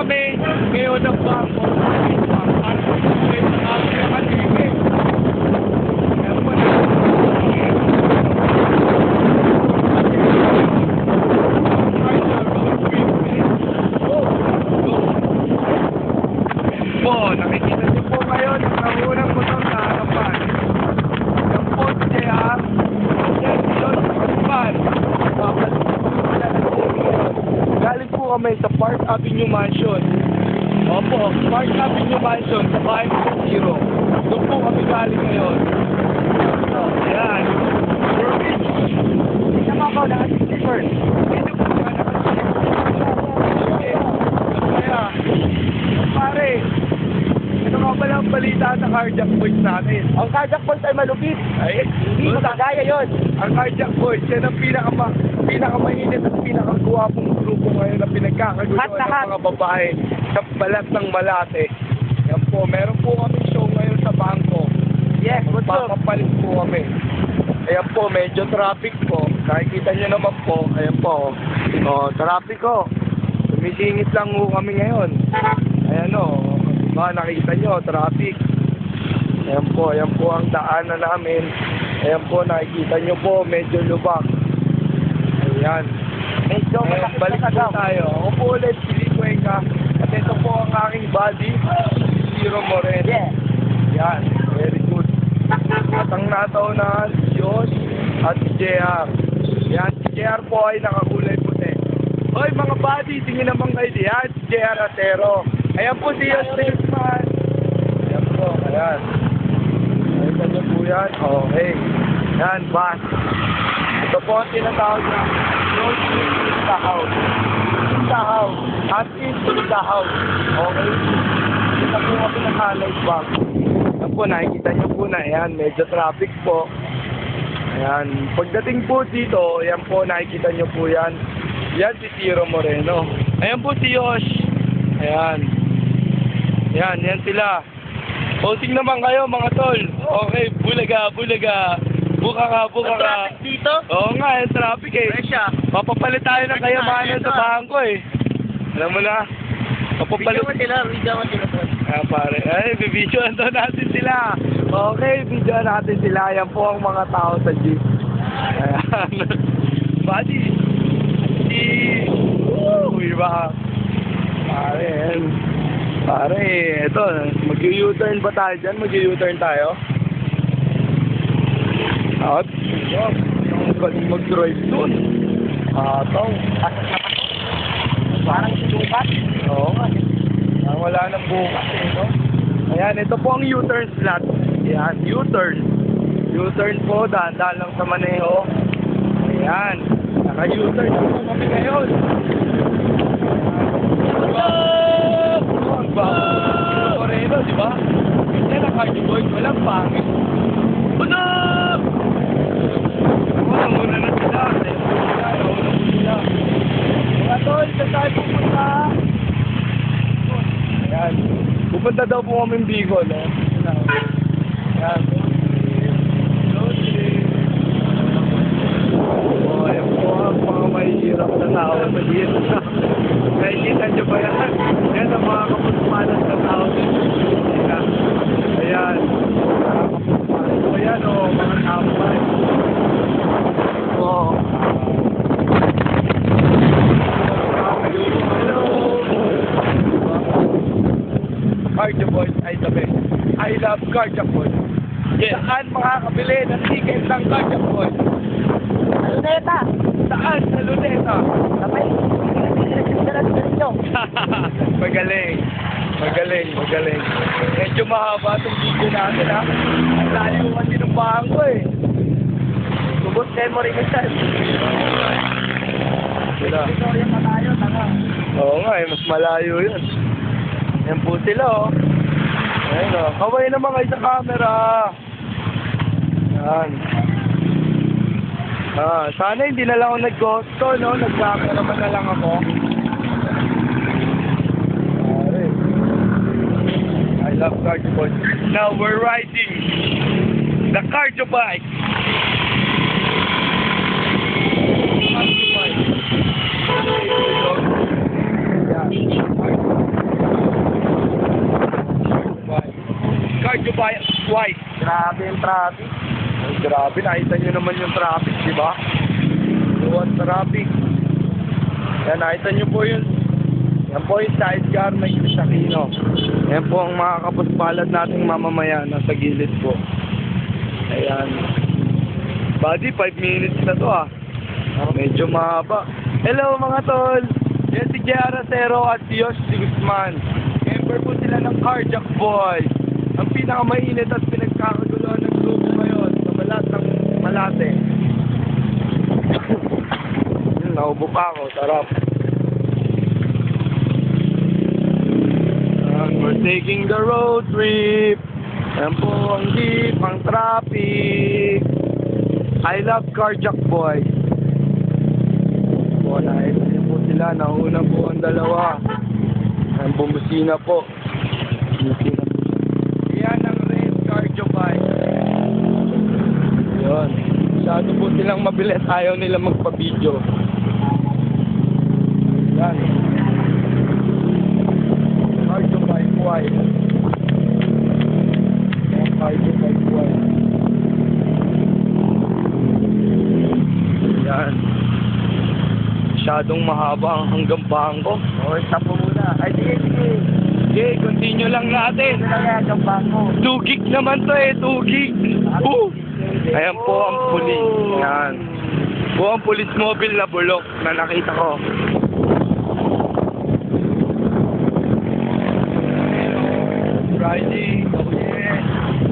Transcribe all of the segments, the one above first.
kami ngayon ng bangko. Para sa mga nakaligid. Kaya po na. Po, nakikita niyo po ngayon ang naunang motor na harapan. Yung po siya, yan yun, pan. Galing po kami sa Park Avenue Mansion. Opo, Park Avenue Mansion sa bahay ng Zero. Doon po kami galing ngayon. So, ayan. Hindi naman ako naka-sticker. Hindi po ka naka-sticker. Kaya, pare, ito nga pala ang balita sa cardiac boys natin. Ang cardiac boys ay malupit. Ay, Hindi magagaya yun. ang cardiac boys, yan ang pinakamainit at pinakaguwapong grupo ngayon na pinagkakagulo ng Lahat. mga babae sa balat ng Malate. Yan po, meron po kami show ngayon sa bangko. Yes, good job. Papapalit po kami. Ayan po, medyo traffic po. Nakikita nyo naman po, ayan po. Traffic ko. Sumisingit lang po kami ngayon. Ayan o, diba, nakita nyo, traffic. Ayan po ang daanan namin. Ayan po, nakikita nyo po, medyo lubak. Ayan. Medyo Ayan, malaki balik sa po tagaw. tayo. Ako po ulit, Pili Cuenca. At ito po ang aking buddy, Zero Moreno. Yeah. Yan, very good. At ang nataunahan, si Josh at si JR. Yan, si JR po ay nakakulay puti. Hoy mga buddy, tingin naman kayo diyan, si JR Atero. Ayan po si Josh Salesman. Ayan po, ayan. Ayan niyo po yan. Okay. Yan, bus. Ito po ang tinatawag na Road in the House. In the House. At into the house. Okay? Kita po kami ng highlight back. Ayan po, nakikita niyo po na ayan, medyo traffic po. Ayan, pagdating po dito, ayan po, nakikita niyo po yan. Yan si Zero Moreno. Ayan po si Yosh. Ayan. Yan sila. Posing naman kayo mga tol. Okay, bulaga. Buka ka. Traffic dito? Oo nga, yung traffic eh. Presya. Papapalit tayo ng kayamanan sa bangko eh. Alam mo na? Papapalit. Video mo sila. Ah, pare. Ay, bibidyoan daw natin sila. Okay, bidyoan natin sila. Yan po ang mga tao sa jeep. Ayan. Buddy. Uy, ba? Pare, yan. Pare, ito. Mag-u-turn ba tayo dyan? Mag-u-turn tayo? At, ang galing mag-drive dun. Ataw. Parang sinukat. Oo nga. Wala nang bukas eh, no? Ayan, ito po ang U-turn slot. Ayan, U-turn. U-turn po, dahan-dahan lang sa maneho. Ayan, naka-U-turn po kami ngayon. Ang bago. Moreno, di ba? Yan ang cardio boy, walang pangit. Ano? Muna na sila. Nauna po sila. Mga tol, saan tayo pupunta? Ayan. Pupunta daw po kami Bicol, eh. Ayan. Oh, ayan po ang mga mahihirap na tao sa dito. Nakikita nyo ba yan? Yan ang mga kapusmanan na tao dito. Ayan. Kapusmanan. So, ayan o, mga tambay. Oh. Cardio Boys ay the best. I love Cardio Boys. Yes. Saan makakabili ng ticket ng Cardio Boys? Luneta. Saan? Sa Luneta. Sabay. Magaling. Medyo mahaba itong video natin ha. Ang layo kasi ng bangko eh. Subot memory ko siya. Sila. Victoria pa tayo, tanga. Oo nga eh, mas malayo yun. Yan po sila oh. Ayan oh. Kaway naman kayo sa camera. Yan. Sana hindi na lang ako nag-gusto, no? Nag-camera man na lang ako. Pare. I love cardio boys. Now we're riding the cardio bike. Cardio bike. Yan. Grabe yung traffic. Ay, grabe, nakita nyo naman yung traffic, di ba? Luwag traffic. Yan, nakita nyo po yun. Yan po yung sidecar may Aquino. Yan po ang mga kapuspalad nating mamamayan nasa gilid po. Ayan. Buddy, 5 minutes na to ah. Medyo mahaba. Hello mga tol! Yan si J.R. Acero at si Yosh Guzman. Member po sila ng Carjack Boys. Ang pinakamainit at pinagkakaguluhan ng grupo ngayon sa balat ng Malate. Naubo pa ako, sarap. We're taking the road trip. Yan po ang jeep, ang traffic. I love Carjack Boys. Po, nakita po sila. Nauna po ang dalawa. Ang bumusina po. Bumusina po. Yan ang red cardio bike. Yun. Masyado po silang mabilis. Ayaw nila magpa-video. Yan. Cardio bike white. Cardio bike white. Yan. Masyadong mahaba ang hanggang bangko. O, stop mo muna. Ay, sige. Okay, continue lang natin. Ito lang yan, yung bangko. 2 gig naman to eh, 2 gig. Woo! Ayan po ang pulis. Yan. Po ang police mobile na bulok na nakita ko. Friday, okay.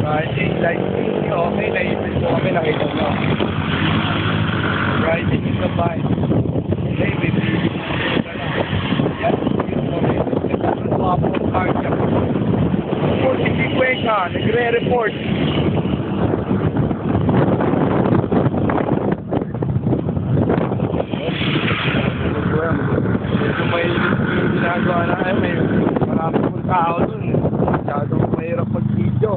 Friday, lighting. Okay, naisip po kami, nakita nyo. Friday is the bike. Okay, baby. Yan, nagkakaroon po ang cardiac. Po, si Kikweka, nagre-report. Medyo mainit yung ginagawa na kayo. May marami pong tao dun. Masyadong mahirap mag-video.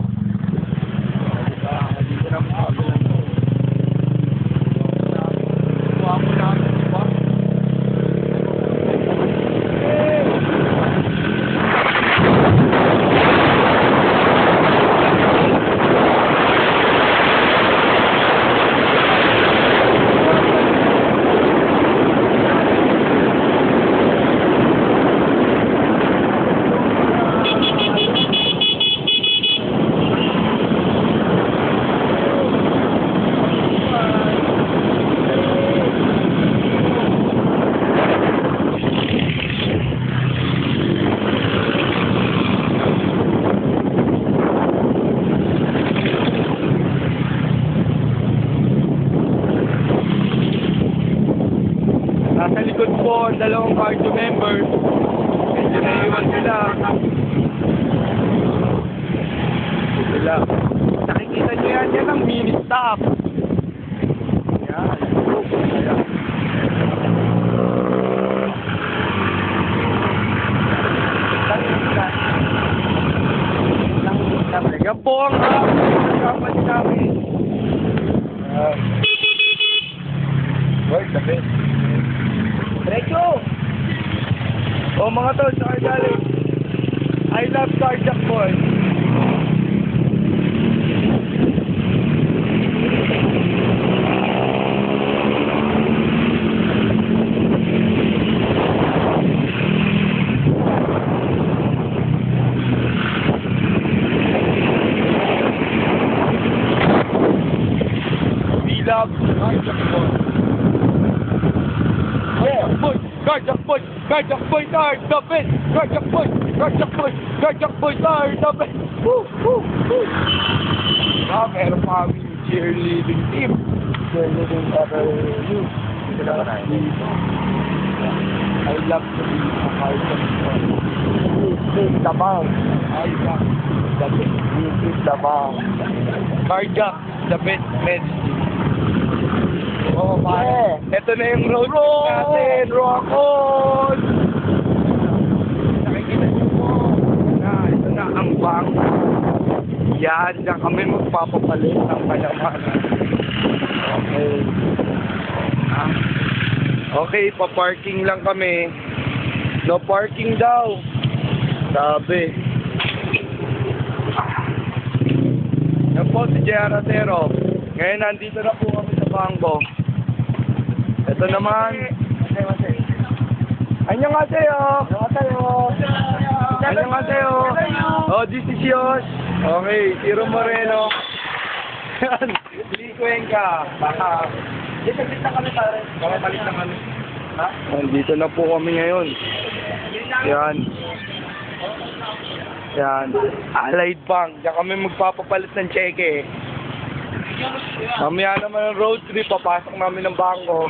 Dito na makabilan ko. Kuha mo namin, di ba? Nasa likod po ang dalawang cardio members. Medyo naiwan sila. Sila. Nakikita nyo yan, yan ang mini stop. Yan. Ayan. Yan po ang kapan namin. Where's the best? Diretso! O mga tol, sa galing. I love Carjack Boys. We love Carjack Boys. Carjack Boys, Carjack Boys are the best. Carjack Boys, Carjack Boys, Carjack Boys are the best. Woo, woo, woo. Meron pa kami cheerleading team. Cheerleading FLU. I love to be a Carjack Boy. This is the bomb. I love the best. This is the bomb. Carjack, the best medicine. Oh, pare. Ito na yung road trip natin. Rock on! Nakikita niyo po. Ito na ang bank. Yan, dyan kami magpapapalit ng kayamanan. Okay. Okay, pa-parking lang kami. No parking daw. Sabi. Yan po po si JR Atero. Ngayon nandito na po kami sa bangko. Ito naman. Annyeonghaseyo. Annyeonghaseyo. Oh, this is yours. Okay, Tiro Moreno. Yan, Lee Cuenca. Baka. Saglit na kami pare. Palit na kami. Ha? Nandito na po kami ngayon. Yan. Yan. Allied Bank. Diyan kami magpapapalit ng cheque. Mamaya naman ang road trip. Papasok namin ng bangko.